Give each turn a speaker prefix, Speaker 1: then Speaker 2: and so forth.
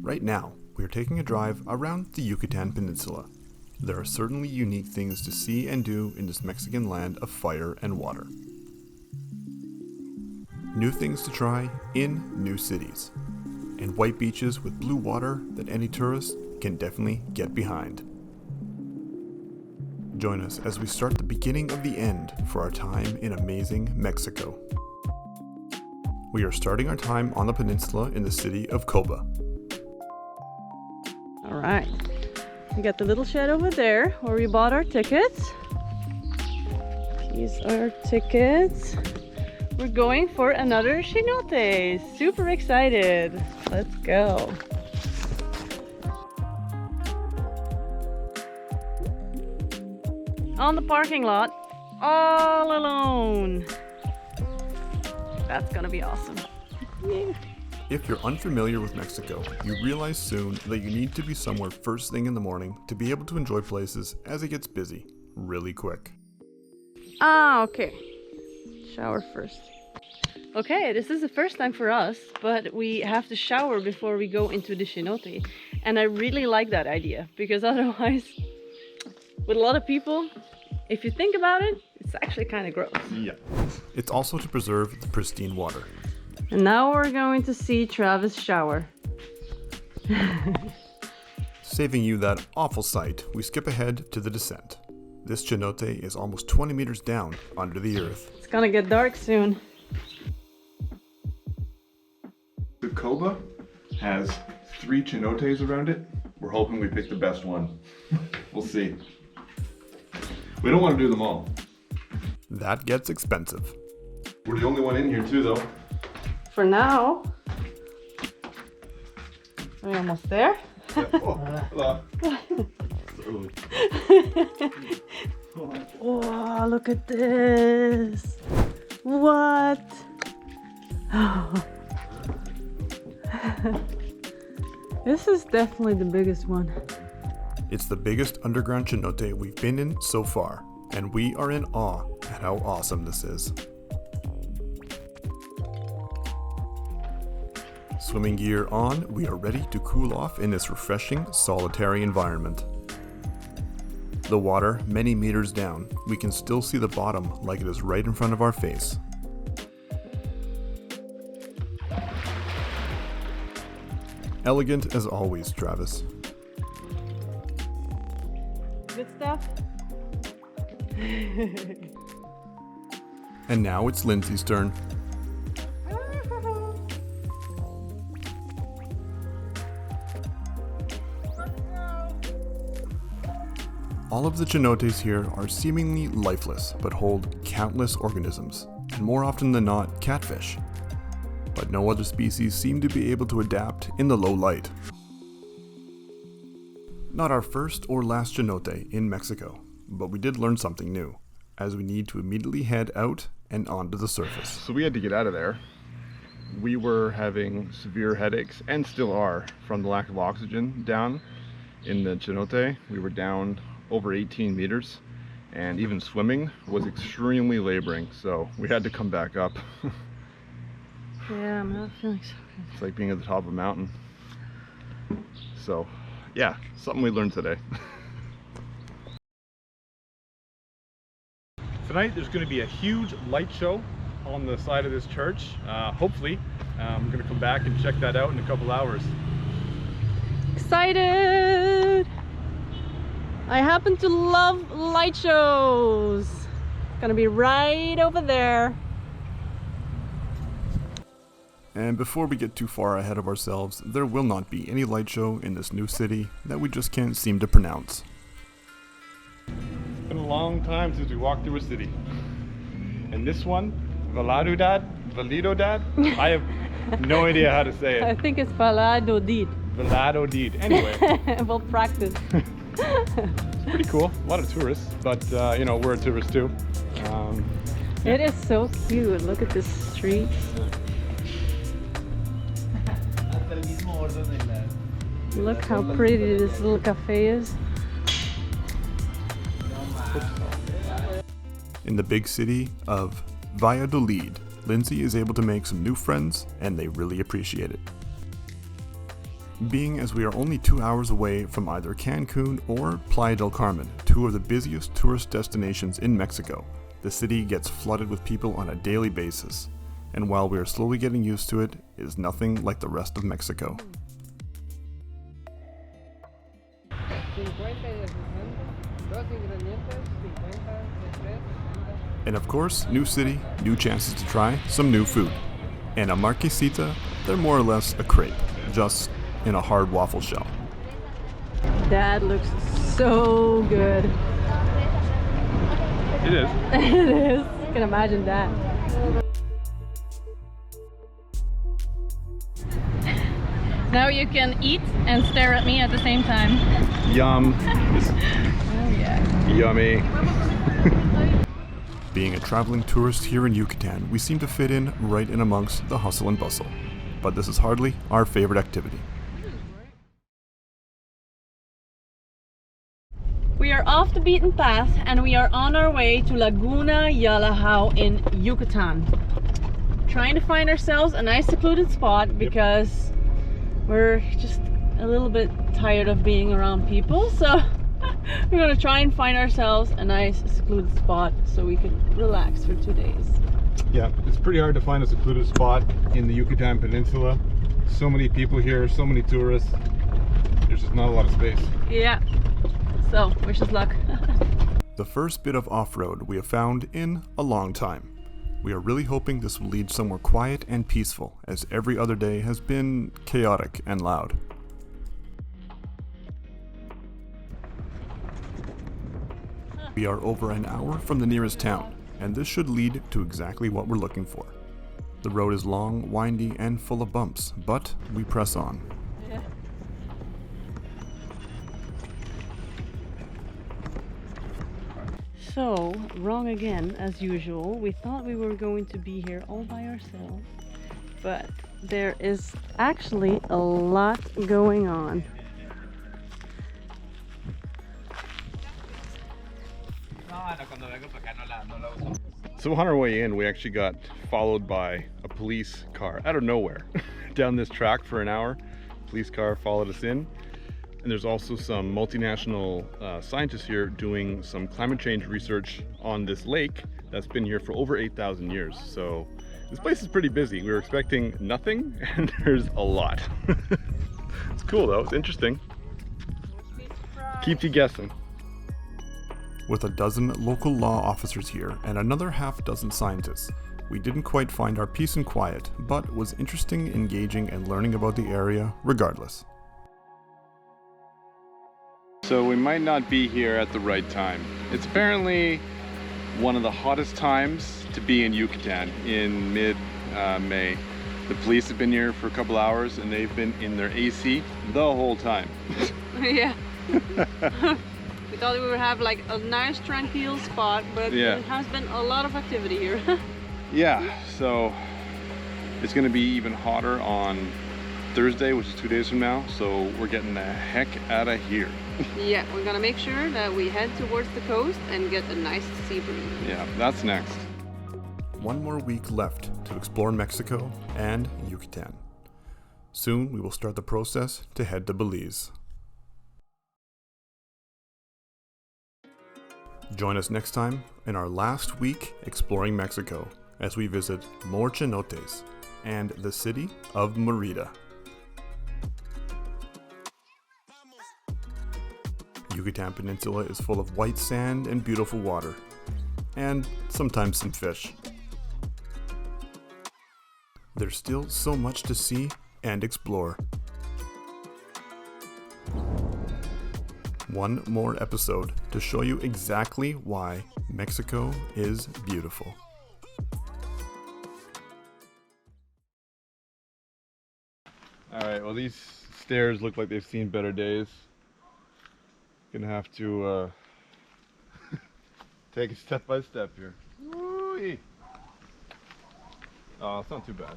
Speaker 1: Right now, we are taking a drive around the Yucatan Peninsula. There are certainly unique things to see and do in this Mexican land of fire and water. New things to try in new cities. And white beaches with blue water that any tourist can definitely get behind. Join us as we start the beginning of the end for our time in amazing Mexico. We are starting our time on the peninsula in the city of Coba.
Speaker 2: All right, we got the little shed over there where we bought our tickets. These are our tickets. We're going for another cenote. Super excited. Let's go. On the parking lot, all alone. That's gonna be awesome. Yeah.
Speaker 1: If you're unfamiliar with Mexico, you realize soon that you need to be somewhere first thing in the morning to be able to enjoy places as it gets busy really quick.
Speaker 2: Okay. Shower first. Okay, this is the first time for us, but we have to shower before we go into the cenote. And I really like that idea, because otherwise, with a lot of people, if you think about it, it's actually kind of gross.
Speaker 1: Yeah. It's also to preserve the pristine water.
Speaker 2: And now we're going to see Travis shower.
Speaker 1: Saving you that awful sight, we skip ahead to the descent. This cenote is almost 20 meters down under the earth.
Speaker 2: It's gonna get dark soon.
Speaker 3: The Coba has 3 cenotes around it. We're hoping we pick the best one. We'll see. We don't want to do them all.
Speaker 1: That gets expensive.
Speaker 3: We're the only one in here too, though.
Speaker 2: For now. Are we almost there?
Speaker 3: Yeah. Oh, hello.
Speaker 2: Oh, look at this. What? This is definitely the biggest one.
Speaker 1: It's the biggest underground cenote we've been in so far, and we are in awe at how awesome this is. Swimming gear on, we are ready to cool off in this refreshing, solitary environment. The water, many meters down, we can still see the bottom like it is right in front of our face. Elegant as always, Travis.
Speaker 2: Good stuff.
Speaker 1: And now it's Lindsay's turn. All of the cenotes here are seemingly lifeless, but hold countless organisms, and more often than not, catfish. But no other species seem to be able to adapt in the low light. Not our first or last cenote in Mexico, but we did learn something new, as we need to immediately head out and onto the surface.
Speaker 3: So we had to get out of there. We were having severe headaches, and still are, from the lack of oxygen down in the cenote. We were down over 18 meters, and even swimming was extremely laboring, so we had to come back up.
Speaker 2: Yeah, I'm not feeling so good.
Speaker 3: It's like being at the top of a mountain. So yeah, something we learned today.
Speaker 4: Tonight there's going to be a huge light show on the side of this church. Hopefully, I'm going to come back and check that out in a couple hours.
Speaker 2: Excited! I happen to love light shows. It's gonna be right over there.
Speaker 1: And before we get too far ahead of ourselves, there will not be any light show in this new city that we just can't seem to pronounce.
Speaker 4: It's been a long time since we walked through a city. And this one, Valladolid, I have no idea how to say
Speaker 2: I
Speaker 4: it.
Speaker 2: think it's Valladolid.
Speaker 4: Valladolid. Anyway,
Speaker 2: We'll practice.
Speaker 4: it's pretty cool. A lot of tourists, but you know, we're a tourist too.
Speaker 2: It is so cute. Look at this street. Look how pretty this little cafe is.
Speaker 1: In the big city of Valladolid, Lindsay is able to make some new friends, and they really appreciate it. being as we are only 2 hours away from either Cancun or Playa del Carmen, two of the busiest tourist destinations in Mexico. The city gets flooded with people on a daily basis, and while we are slowly getting used to it, it is nothing like the rest of Mexico. And of course, new city, new chances to try some new food. And a marquesita, they're more or less a crepe, just in a hard waffle shell.
Speaker 2: That looks so good.
Speaker 4: It is.
Speaker 2: It is. I can imagine that. Now you can eat and stare at me at the same time.
Speaker 3: Yum.
Speaker 2: Oh yeah.
Speaker 3: Yummy.
Speaker 1: Being a traveling tourist here in Yucatan, we seem to fit in right in amongst the hustle and bustle. But this is hardly our favorite activity.
Speaker 2: We are off the beaten path and we are on our way to Laguna Yalahau in Yucatan. Trying to find ourselves a nice secluded spot because we're just a little bit tired of being around people. So we're gonna try and find ourselves a nice secluded spot so we can relax for 2 days.
Speaker 3: Yeah, it's pretty hard to find a secluded spot in the Yucatan Peninsula. So many people here, so many tourists. There's just not a lot of space.
Speaker 2: Yeah. So, wish us luck.
Speaker 1: The first bit of off-road we have found in a long time. We are really hoping this will lead somewhere quiet and peaceful, as every other day has been chaotic and loud. We are over an hour from the nearest town, and this should lead to exactly what we're looking for. The road is long, windy, and full of bumps, but we press on.
Speaker 2: Yeah. So, wrong again, as usual. We thought we were going to be here all by ourselves, but there is actually a lot going on.
Speaker 3: So on our way in, we actually got followed by a police car out of nowhere down this track for an hour. Police car followed us in. And there's also some multinational scientists here doing some climate change research on this lake that's been here for over 8,000 years. So this place is pretty busy. We were expecting nothing, and there's a lot. It's cool though, it's interesting. Keeps you guessing.
Speaker 1: With a dozen local law officers here and another half-dozen scientists, we didn't quite find our peace and quiet, but was interesting, engaging, and learning about the area regardless.
Speaker 3: So we might not be here at the right time. It's apparently one of the hottest times to be in Yucatan in mid-May. The police have been here for a couple hours and they've been in their AC the whole time.
Speaker 2: Yeah. We thought we would have like a nice tranquil spot, but
Speaker 3: Yeah.
Speaker 2: there has been a lot of activity here.
Speaker 3: Yeah, so it's gonna be even hotter on Thursday, which is 2 days from now, so we're getting the heck out of here.
Speaker 2: Yeah, we're gonna make sure that we head towards the coast and get a nice sea breeze.
Speaker 3: Yeah, that's next.
Speaker 1: One more week left to explore Mexico and Yucatan. Soon we will start the process to head to Belize. Join us next time in our last week exploring Mexico as we visit more cenotes and the city of Mérida. Yucatan Peninsula is full of white sand and beautiful water, and sometimes some fish. There's still so much to see and explore. One more episode to show you exactly why Mexico is beautiful.
Speaker 3: All right, well, these stairs look like they've seen better days. Gonna have to take it step by step here. Woo-wee. Oh, it's not too bad.